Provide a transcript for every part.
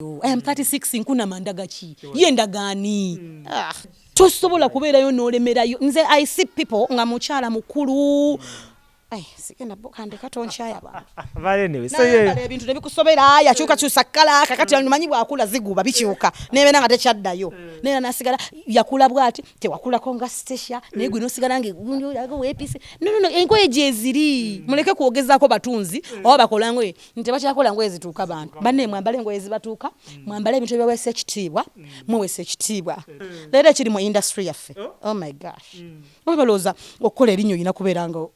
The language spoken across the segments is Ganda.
I am 36 nkuna mandaga ki yenda gani tosobola kubeerayo n'olemerayo nze I see people nga mukyala mukulu sikenda bokande katonchaya ba anyway so ebintu nebikusobera yakyuka kyusa kala kakati amanyi bwakula ziguba bikyuka nebena nga tekyaddayo nera nasigala yakula bwati tewakula konga Stecia negwe nosigala nge wepisi no engoye jeziri muleke kuogezaako batunzi oba bakola ngoye nti bakyakola ngoye zituuka abantu banne mwambale ngoye zibatuuka mwambale ebintu byawese ekitiibwa muwese ekitiibwa leero kiri mu industry yaffe oh my gosh wabaloza okukola erinyo yina kubeera nga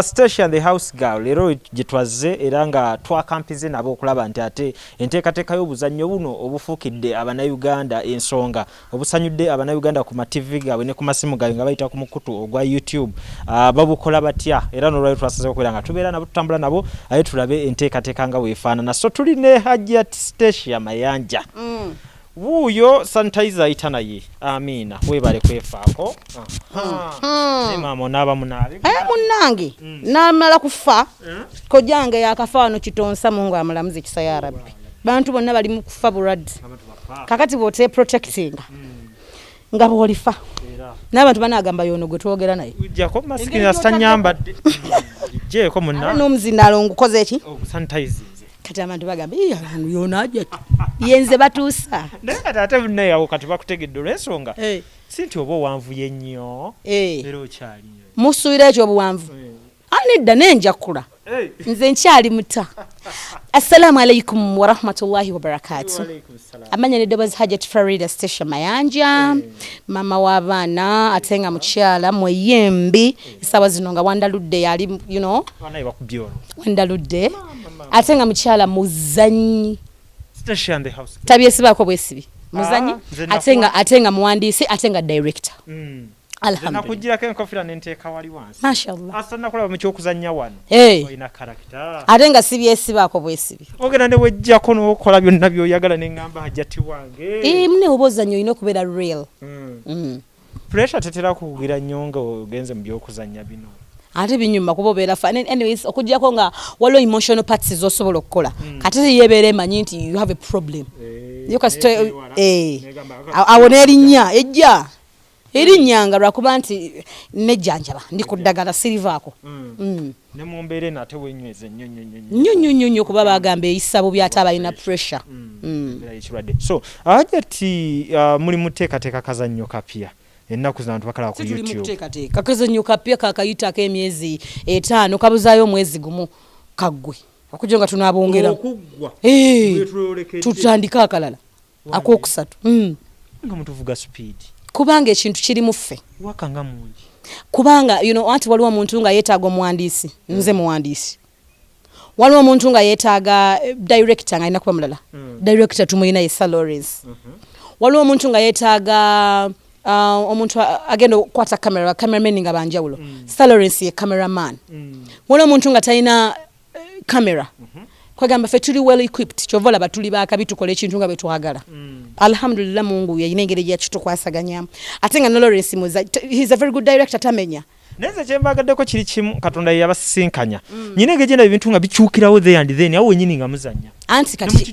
Stecia The House Girl lero gitwaze era nga twakampize nabo okulaba nti ate enteekateeka y'obuzannyo buno obufuukidde Abannayuganda ensonga obusanyudde Abannayuganda ku ma TV gaabwe ne ku masimu gaabwe nga bayita ku mukutu ogwa YouTube babukola batya era n'olwaliro twasaze okubeera nga tubeera nabo tutambula nabo aye tulabe enteekateeka nga weefaanana so tuli ne Hajat Stecia Mayanja wuyo sanitizer ayita naye amina webale kwefaako mama onaba munabe munange namala kufa kojange yakafaano kitonsa mungu amulamuzi kisa ya rabbi bantu bonna bali mu kufa bulwadde kakati bote protecting nga bolifa n'abantu banagamba yono gwe twogera naye ujjako maskini astanyambadde je ko munna n'omuzindalo ngukoze eki sanitizer kati abantu bagamba yona ajja yenze batuusa ate bunne yawo kati bakutegedde olw'ensonga sinti oba owanvuye nnyo era okyali musuubira ekyo obuwanvu anedda nenjakula nze nkyali muta assalamu alaikum warahmatullahi wabarakatuh amanya neddobozi Hajat Stecia Mayanja mama w'abaana ate nga mukyala mweyembi essaawa zino nga wandaludde yali wandaludde ate nga muzanyi Stecia The House tabyesibaako bwesibi muzanyi ate nga muwandiisi ate nga director alhamdulillah nakujirako enkofira nenteeka wali wansi mashallah asana kulaba mu kyokuzannya wano olina character ate nga sibyesibaako bwesibi ogenda ne wejjako n'okola byonna by'oyagala ne ngamba Hajati wange mune oba ozannya olina okubeera real pressure tetera kukugira nnyo nga ogenze mu byokuzannya bino ate binyuma kuba obeera anyways okujjako nga waliwo emotional parts z'osobola okukola kati yeebeera emanyi nti you have a problem awo n'erinnya ejja erinnyanga lwakuba nti nejjanjaba ndi ku ddagala sirivaako ne mu mbeera nate wenyweze nnyo kuba bagamba eyisa bubi ate abalina pressure so Hajati muli muteekateeka kazannyo kapya ennaku zino bakala ku YouTube kakazannyo kapya kakayita ak'emyezi 5 kabuzaayo omwezi gumu kaggwe okujja nga tunaabongera tutandika akalala akokusatu nga mutuvuga speed kubanga ekintu kiri mu ffe wakanga mungi kubanga anti waliwo omuntu nga yeetaaga omuwandiisi nze muwandiisi waliwo omuntu nga yeetaaga director nga alina kuba mulala director tumulina ye salaries waliwo omuntu nga yeetaaga omuntu agenda okukwata cameraman nga banjawulo salaries ye cameraman waliwo omuntu nga talina camera kwagamba ffe tuli well equipped kyovola batuli baakabi tukola ekintu nga bwe twagala alhamdulillah mungu yayina engeri gyakitukwasaganyaamu ate nga Lawrence Muza he's a very good director tamenya neze kyembagaddeko kiri kimu katonda yabasisinkanya nyina ngegenda ebintu nga bikyukirawo there and then awo wenyini nga muzanya anti kati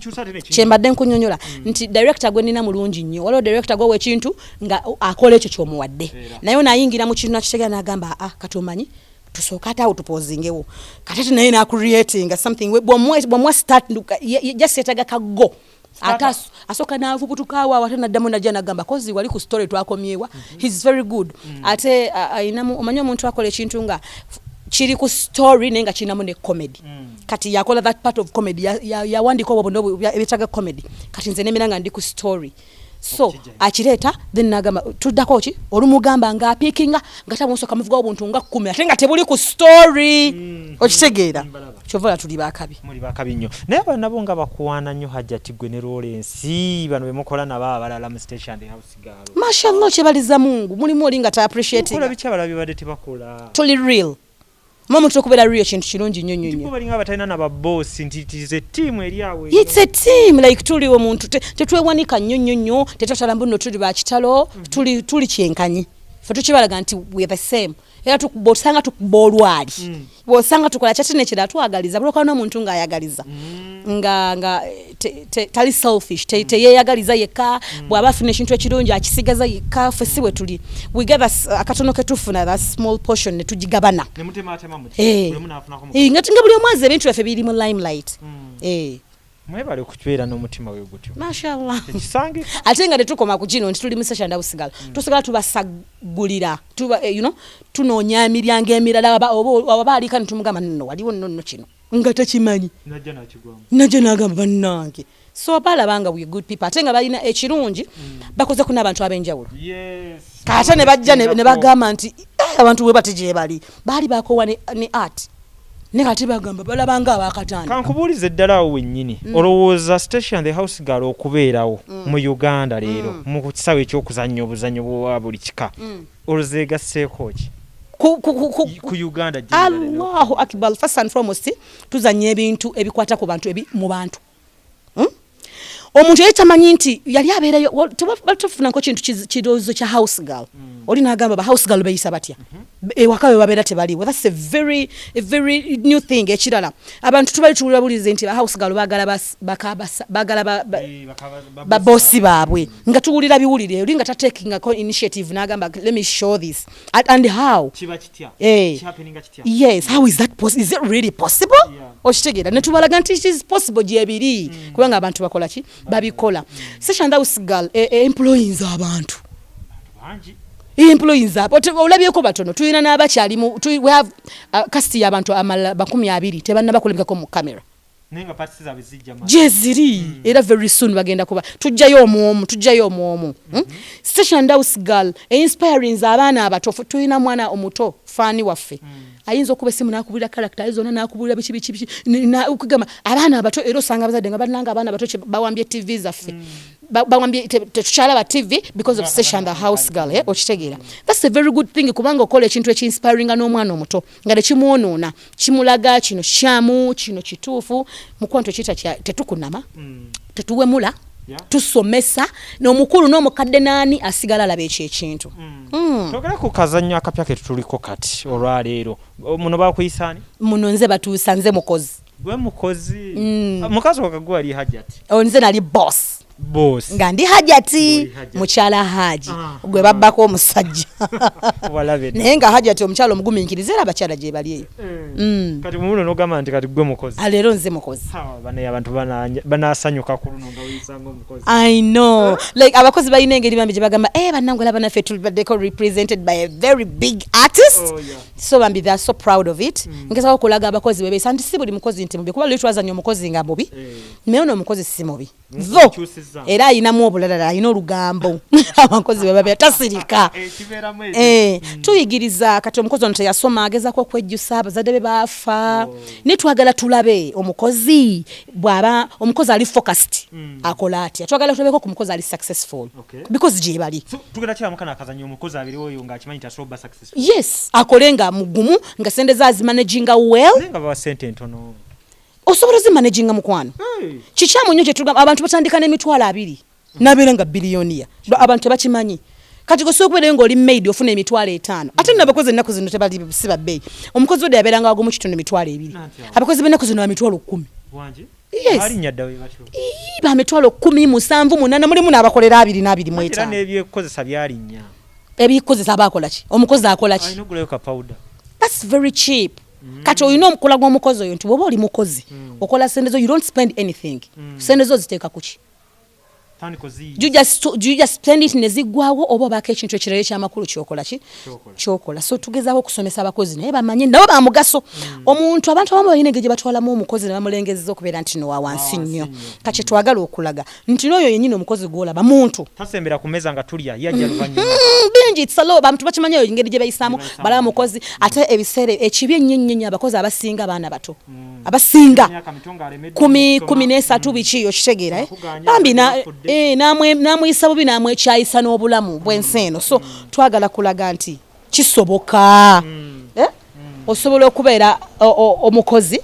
kyembadde nkunyonyola nti director gwe nina mulungi nnyo waliwo director gwe w'ekintu nga akola ekyo ky'omuwadde naye nayingira mu kintu nakitegera n'agamba katomanyi tusooka ate awo tupozingewo kati naye nakureatinga something bw'omwa start just yetaga kago asooka n'avubutukaawo awo ate naddamu najja n'agamba kozi wali ku story twakomyewa he's very good ate ayinamu omanyi omuntu akola ekintu nga kiri ku story naye nga kirinamu ne comedy kati yakola that part of comedy yawandika obwo bonna ebitaga comedy kati nze nemera nga ndi ku story so akireeta then nagamba tuddako ki olumugamba nga apiikinga nga tamusoka muvuga obuntu nga 10 ate nga tebuli ku story okitegeera kyovola tuli baakabi muli baakabi nnyo naye banabo nga bakuwaana nnyo Hajati gwe ne Lawrence bano bemukola nabo abalala mu Stecia The House Girl mashallah kyebaliza mungu mulimu oli nga ta appreciating kola bicha balabi badde tebakola tuli real Mama okubeera real kintu kirungi nnyo nnyo. Ndipo balinga batalina na ba boss nti team eri awe. It's a team like tuli omuntu tetwewanika nnyo nnyo tetwatala mbuno tuli ba kitalo tuli kyenkanyi. fe tukibalaga nti we are the same era tukubosanga tukubolwali bosanga tukola kyatene kira twagaliza buloka n'omuntu nga ayagaliza nga tali selfish yeyagaliza yeka bwaba afuna ekintu ekirungi akisigaza yeka fe siwe tuli we give us akatono ketufuna that small portion ne tugigabana ne mutema atema muti buli munafuna ko nga buli omwaze ebintu efe biri mu limelight mwebale okukyera n'omutima we gutyo mashallah ekisange ate nga tetukoma ku kino nti tuli mu Stecia ndawusigala tusigala tubasagulira tuba tunoonya emiryango emirala aba baalika nitumugamba nno waliwo nno kino nga takimanyi najja n'agamba bannange so balabanga we good people ate nga balina ekirungi bakoze ku n'abantu ab'enjawulo ate ne bajja ne bagamba nti abantu we batije baali bakowa ne art ne kati bagamba balabanga abakatanda kankubuulize ddala awo wennyini olowooza Stecia The House Girl okubeerawo mu Uganda leero mu kisawe ekyokuzannya obuzannyo bwa buli kika oluzeegasseeko ki ku Uganda Allahu Akbar first and foremost tuzannya ebintu ebikwata ku bantu mu bantu omuntu yetamanyi nti yali abeerayo tufunako kintu kirowoozo kya house girl oli n'agamba ba house girl beyisa batya ewaka we babeera tebaliwo that's a very new thing ekirala abantu tubali tuwulirabulize nti ba house girl bagala babosi baabwe nga tuwulira biwulire oli nga taking initiative n'agamba let me show this and how kiba kitya happening kitya yes how is that possible is it really possible okitegeera ne tubalaga nti it is possible gyebiri kubanga abantu bakola ki babikola Stecia The House Girl employees abantu employees olabyeko batono tuyina n'abakyali we have casti y'abantu amala 20 tebanna bakolebwako mu camera nenga parties abizijja jeziri era very soon bagenda kuba tujjayo omwomu Stecia The House Girl inspiring abaana abato tuyina mwana omuto fani waffe ayinza okuba esimu nakubulira character ezona nakubulira bichi ukugamba abaana abato ero sanga bazadde nga bananga abaana abato bawambye TV zaffe bawambye tetuchala ba TV because of Stecia The House Girl okitegeera that's a very good thing kubanga okola ekintu ekinspiring n'omwana omuto nga tekimuonoona kimulaga kino kyamu kino kituufu mukwanto kita tetukunama tetuwemula tusomesa n'omukulu n'omukadde nani asigala alaba ekintu togera ku kazannyo akapya ke tuliko kati olwaleero muno bakuyisani muno nze batuusa nze mukozi gwe mukozi mukazi wakagwa ali Hajat nze nali boss nga ndi Hajati mukyala Haji gwe babbako omusajja naye nga Hajati omukyala omugumiikiriza era abakyala gye bali eyo kati muno n'ogamba nti kati gwe mukozi leero nze mukozi bane abantu banasanyuka ku luno nga weyisanga omukozi I know like abakozi balina engeri bambi gye bagamba bannange laba naffe tulibaddeko represented by a very big artist so bambi they are so proud of it ngezaho okulaga abakozi bebeesa nti si buli mukozi nti mubi kuba luli twazanya omukozi nga mubi naye ono omukozi si mubi era ayinamu obulala ayina olugambo abakozi bwe tasirika tuyigiriza kati omukozi ono teyasoma agezako okwejjusa abazadde be baafa ne twagala tulabe omukozi bw'aba omukozi ali focused akola atya twagala tulabeko ku mukozi ali successful because gye bali tugenda kyamukana akazanya omukozi abiriwo oyo ng'akimanyi tasoba successful yes akole nga mugumu nga sente zazi managinga well nga bawa sente ntono osobola zimanaging mukwano kikyamu nnyo kyetugamba abantu batandika n'emitwalo 2 nabeera nga biliyoniya abantu tebakimanyi kati gosokubeerayo ng'oli maid ofuna emitwalo 5 ate n'abakozi ennaku zino tebali si babbeeyi omukozi odde yabeeranga wago mu kitundu emitwalo 2 abakozi b'ennaku zino bamitwalo 10 ba mitwalo 10 7 8 mulimu n'abakolera 2 era n'ebyekozesa byalinnya ebyekozesa abakola ki omukozi akola ki alina ogulayo ka powder that's very cheap kati oyina omukula gw'omukozi oyo nti bw'oba oli mukozi okola sente zo you don't spend anything sente zo ziteeka ku ki you just spend it nezigwawo oba obaako ekintu ekirala ekyamakulu kyokola so tugezaako okusomesa abakozi naye bamanye nabo bamugaso omuntu abantu abamu balina engeri gye batwalamu omukozi ne bamulengezeza okubeera nti nowa wansi nnyo kati twagala okulaga nti n'oyo yennyini omukozi gw'olaba muntu tasembera ku mmeeza nga tulya yajja luvannyuma bingi tsalo bantu bakimanyi eyo engeri gye bayisaamu balaba mukozi ate ebiseera ekibi ennyo abakozi abasinga abaana bato abasinga 13 biki okitegeera bambi namuyisa bubi namwekyayisa n'obulamu bw'ensi eno so twagala kulaga nti kisoboka osobola okubeera omukozi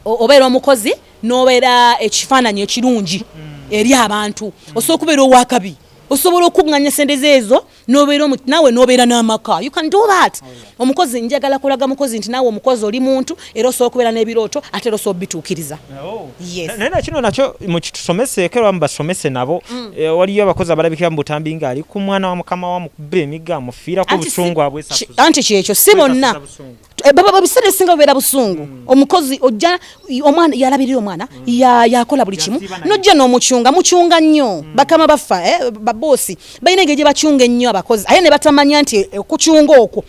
obeera omukozi n'obeera ekifaananyi ekirungi eri abantu osobola okubeera owakabi osobola okunganya sente zezo nawe nobeera n'amaka. You can do that. Omukozi njagala kulaga mukozi nti nawe omukozi oli muntu era osobola okubeera n'ebirooto ate era osobola bituukiriza. Naye kino nakyo mukitusomeseko basomese nabo. Waliyo abakozi abalabikira mu butambi ng'ali ku mwana wa mukama wa mukubba emiga amufiirako obusungu abwesa. Anti kyekyo si bonna. Baba biseera ebisinga bibeera busungu. Omukozi ojja omwana yalabirira omwana yakola buli kimu nojja n'omucunga nnyo bakama bafa babosi balina engeri gye bacunga ennyo abakozi aye ne batamanya nti okucunga okwo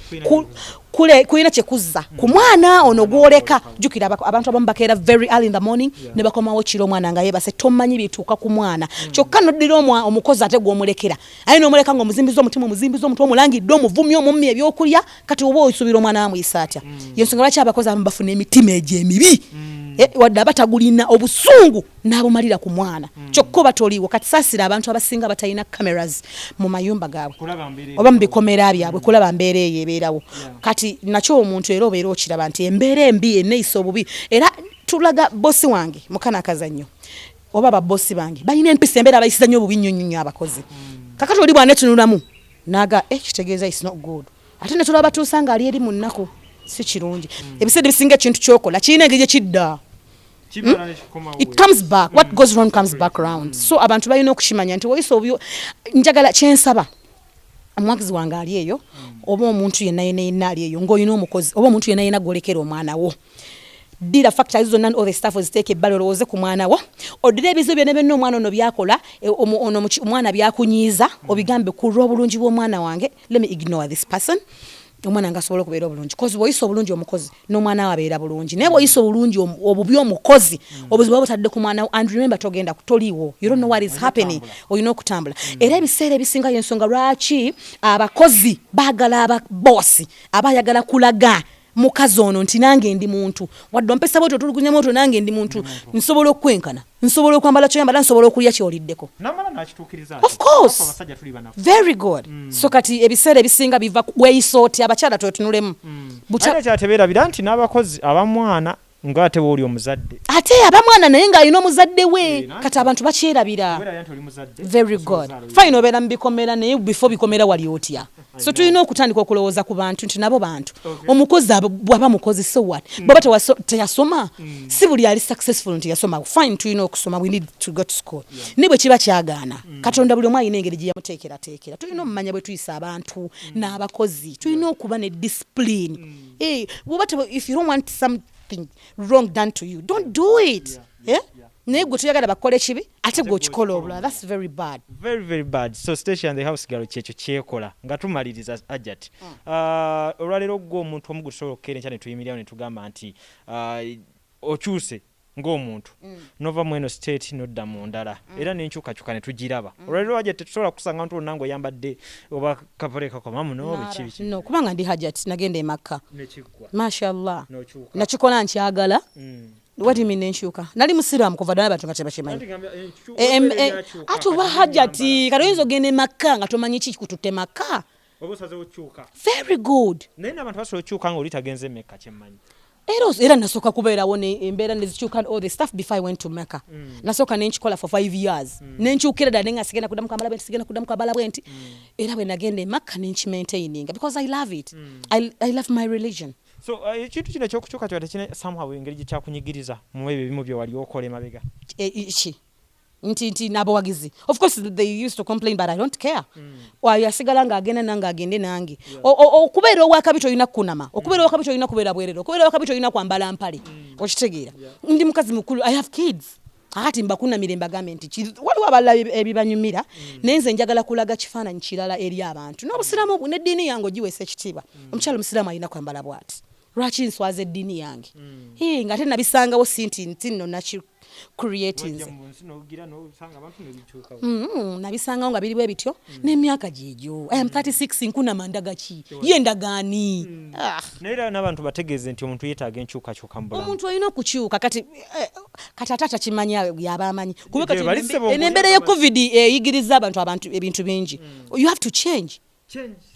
kulina kyekuzza ku mwana ono gwoleka. Jjukira abantu abamu bakeera very early in the morning ne bakomawo kiro omwana nga yeebase tomanyi bituuka ku mwana kyokka noddira omukozi ate gw'omulekera aye n'omuleka ng'omuzimbiza omutima omuzimbiza omutwe omulangidde omuvumya omummi ebyokulya kati oba osuubira omwana amuyisa atya. Yensonga lwaki abakozi abamu bafuna emitima egyo emibi wadde abatagulina obusungu n'abumalira ku mwana kyokka oba toliiwo. Kati saasira abantu abasinga batalina cameras mu mayumba gaabwe oba mu bikomera byabwe kulaba mbeera eyo ebeerawo. Kati nakyo omuntu era obeera okiraba nti embeera embi eneeyisa obubi. Era tulaga bosi wange mukana akazannyo oba babosi bange balina empisa embeera bayisiza nnyo obubi nnyo abakozi. Kakati oli bw'anetunulamu naga kitegeeza is not good ate ne tulaba batuusa ng'ali eri mu nnaku si kirungi. Ebiseera ebisinga ekintu kyokola kirina engeri gye kidda. It comes back. What goes wrong comes back round. So abantu balina okukimanya nti oyisa obyo njagala kyensaba omwagizi wange ali eyo oba omuntu yenna ali eyo ng'olina omukozi oba omuntu yenna gwolekera omwana wo. Dira factors zonna all the stuff oziteeka ebbali olowooze ku mwana wo oddira ebizibu byonna byonna omwana ono byakola omwana byakunyiiza obigambe ku lw'obulungi bw'omwana wange. Let me ignore this person. Omwana ngasobola okubeera obulungi kozi bw'oyisa obulungi omukozi n'omwana we abeera bulungi naye bw'oyisa obulungi obubi omukozi obuzibu butadde ku mwana and remember togenda toliiwo you don't know what is happening olina okutambula. Era ebiseera ebisinga y'ensonga lwaki abakozi baagala ababosi abayagala kulaga mukazi ono nti nange ndi muntu wadde ompesa bwotyo tulugunya moto nange ndi muntu nsobola okwenkana nsobola okwambala kyoyambala nsobola okulya kyoliddeko. Of course very good. So kati ebiseera ebisinga biva weeyisooti abakyala twetunulemu kyatebeerabira nti n'abakozi abamwana ng'ate wooli omuzadde ate abamwana naye ng'alina omuzadde we kati abantu bakyerabira. Very good fine obeera mu bikomera naye before bikomera wali otya. So tulina okutandika okulowooza ku bantu nti nabo bantu. Omukozi bw'aba mukozi so what bw'aba teyasoma si buli ali successful nti yasoma fine tulina okusoma we need to go to school ne bwe kiba kyagaana Katonda buli omu alina engeri gye yamuteekerateekera. Tulina omumanya bwe tuyisa abantu n'abakozi tulina okuba ne discipline. If you don't want something wrong done to you don't do it. Naye gwe tuyagala bakole kibi ate gwe okikola obulala. That's very bad. Very very bad. So Stecia the House Girl kyekyo kyekola nga tumaliriza Hajat. Olwaleero gwe omuntu omu gusobola okukeera enkya ne tuyimirirawo ne tugamba nti okyuse ng'omuntu nova mu eno state nodda mu ndala era n'enkyukakyuka ne tugiraba. Olwaleero Hajat tetusobola kusanga nti olunange oyambadde oba kapale kakomamu biki no kubanga ndi Hajat nagenda e Makka mashallah nakikola nkyagala. What do you mean enshuka? Nali musiraamu kuva ddala abantu nga tebakimanyi. Ate oba Hajati kati oyinza ogenda e Makka nga tomanyi ki kikututte Makka. Very good. Naye n'abantu basobola okukyuka ng'oli tagenze Mecca kyemmanyi. Era nasooka kubeerawo embeera ne zikyuka all the stuff before I went to Mecca. Nasooka ne nkikola for 5 years. Ne nkyukira ddala nga sigenda kuddamu kwambala bwenti sigenda kuddamu kwambala bwenti. Era bwe nagenda e Makka ne nkimaintaininga because I love it. I love my religion. So ekintu kino ekyokukyuka kyonna kina somehow engeri gye kyakunyigiriza mu ebyo ebimu bye wali okola emabega. Nti n'abawagizi. Of course they used to complain but I don't care. Yasigala ng'agenda nange agende nange. Okubeera owakabito olina kunama. Okubeera owakabito olina kubeera bwerere. Okubeera owakabito olina kwambala mpale. Okitegeera. Ndi mukazi mukulu. I have kids. Akati mbakunamire mbagambe nti waliwo abalala ebibanyumira naye nze njagala kulaga kifaananyi kirala eri abantu. N'obusiraamu n'eddiini yange ogiweesa ekitiibwa. Omukyala omusiraamu alina kwambala bw'ati. Lwaki nswaza eddiini yange nga ate nabisangawo nti nno naki creating nabisangawo nga biri bwe bityo n'emyaka gyegyo. I am 36 nkunamanda gaki ye endagaani. Naye n'abantu bategeeze nti omuntu yeetaaga enkyukakyuka mu bulamu. Omuntu alina okukyuka kati ate atakimanya yaba amanyi kuba kati n'embeera ya covid eyigiriza abantu ebintu bingi. You have to change.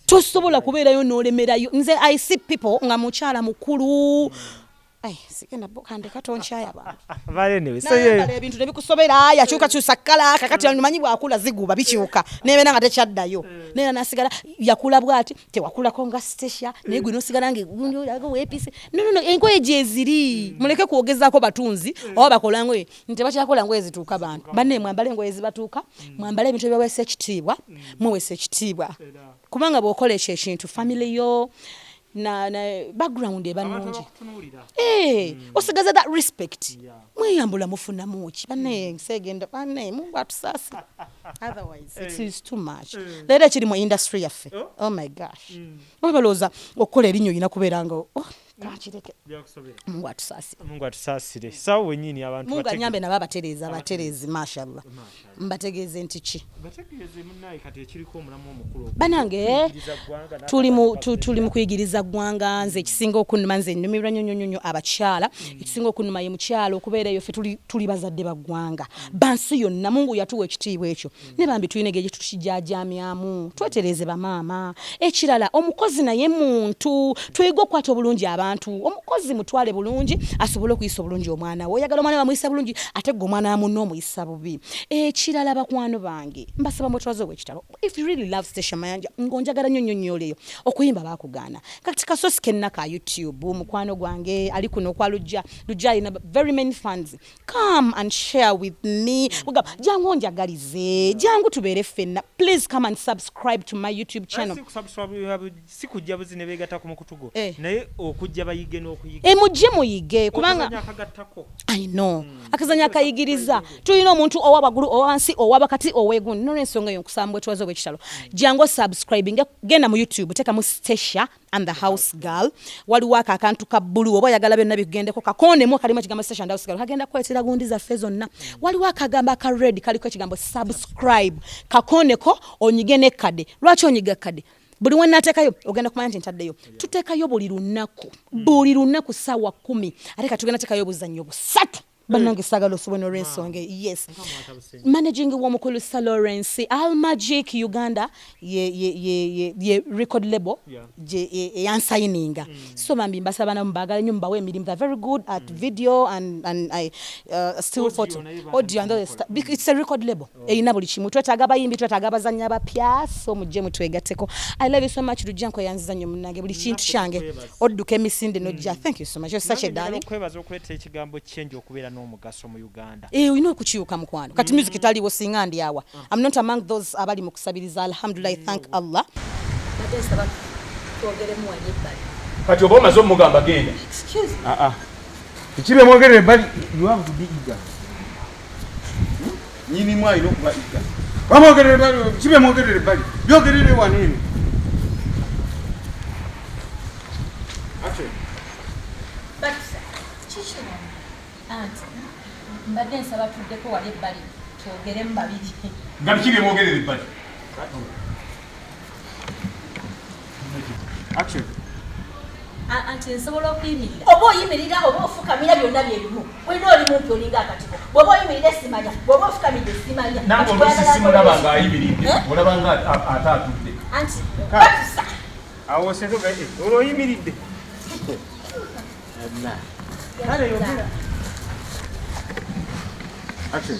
Tosobola kubeerayo n'olemerayo. Nze I see people nga mukyala mukulu sigenda bokande katonchaya ba vale ne so ye ebintu nebikusobera yakyuka kyusa kala kakati alumanyi bwakula ziguba bikyuka nebena nga tekyaddayo nena nasigala yakula bwati tewakula konga Stecia naye gwe nosigala nge gunjulago wepisi no engoye jeziri muleke kuogezako batunzi oba bakola ngoye ntebakyakola ngoye zituuka abantu banne mwambale ngoye zibatuuka mwambale ebintu ebyawese ekitiibwa muwese ekitiibwa kubanga bwokola ekyo ekintu family yo na background ebanungi osigaza that respect mweyambula mufuna muki banne nsegenda banne Mungu atusasi otherwise it is too much lero kiri mu industry yaffe oh my gosh babaloza okukola erinyo yina kubeeranga kakireke Mungu atusasire sawa wenyini abantu Mungu anyambe nabo abaterezi mashallah mbategeeze nti ki bategeeze munnaye kati ekiriko omulamu omukulu banange tuli mu kuyigiriza ggwanga nze ekisinga okunuma nze nnumirwa nyonyonyo abakyala ekisinga okunuma ye mukyala okubeera eyo ffe tuli bazadde baggwanga bansi yonna Mungu yatuwa ekitiibwa ekyo ne bambi tulina engeri tukijajamyamu twetereze bamaama ekirala omukozi naye muntu tuyiga okukwata obulungi abantu omukozi mutwale bulungi asobole okuyisa obulungi omwana we oyagala omwana bamuyisa bulungi ate gwe omwana wamunno omuyisa bubi ekirala bakwano bange mbasaba mutwaze obwekitalo if you really love Stecia Mayanja ngonjagala nnyonnyoleyo okuyimba bakugaana kati kasosi kenna ka YouTube mukwano gwange ali kuno kwa lujja alina very many fans come and share with me jangu onjagalize jangu tubeere ffenna please come and subscribe to my YouTube channel sikujja buzine begata ku mukutugo naye okujja bayige n'okuyiga mujje muyige kubanga I know akazanya akayigiriza tulina omuntu owabagulu owansi owabakati owegundi n'ensonga yo nkusambwe twazo bwekitalo jango subscribing genda mu YouTube teka mu Stecia and the House Girl waliwo akantu ka bulu oba yagala byonna bigendeko kakonemu kalimo kigambo Stecia and the House Girl kagenda kwetera gundi za fezonna waliwo akagamba ka red kaliko kigambo subscribe kakoneko onyige ne kade lwaki onyiga kade buli wennateekayo ogenda kumanya nti ntaddeyo tuteekayo buli lunaku ssaawa 10 ate katugenda teekayo obuzannyo busatu bannange saagala osobona olw'ensonga yes managing w'omukulu Sir Lawrence Al Magic Uganda ye record label eyansayininga so bambi mbasaba nabo mbagala nnyo mbawe emirimu they're very good at video and I still photo audio and it's a record label eyina buli kimu twetaaga abayimbi twetaaga abazannyi abapya so mujje mutwegatteko I love you so much Lujjanko yanziza nnyo munnange buli kintu kyange odduka emisinde nojja thank you so much you're such a darling kwebaza okuleeta ekigambo change okubeera n'omugaso mu Uganda ulina okukiuka mukwano kati music taliwo singa ndi awa I'm not among those abali mu kusabiriza alhamdulillah thank Allah kati oba omaze omugamba genda ekibe mwogerere bali you have to be eager nyini mwaino kuba eager bamwogerere bali kibe mwogerere bali byogerere wanene mbadde nsaba tuddeko wali ebbali twogeremu babiri nga bikibe mwogerere ebbali anti nsobola okuyimirira oba oyimirira oba ofukamira byonna byebimu wena oli mumpi olinga akatiko bw'oba oyimirire simanya bw'oba ofukamidde simanya nange olusisimulaba nga ayimiridde olaba nga ate atudde anti batusa awo sentoga olwo oyimiridde kale yogera action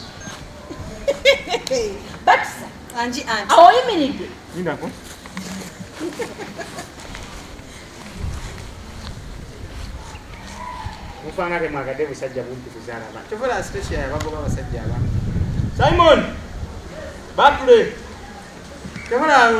batusa anji awo oyimiridde nindako mufaanake mwagadde busajja bumpi kuzaala abantu tovola Stecia yabagoba abasajja abantu Simon Bakule tovola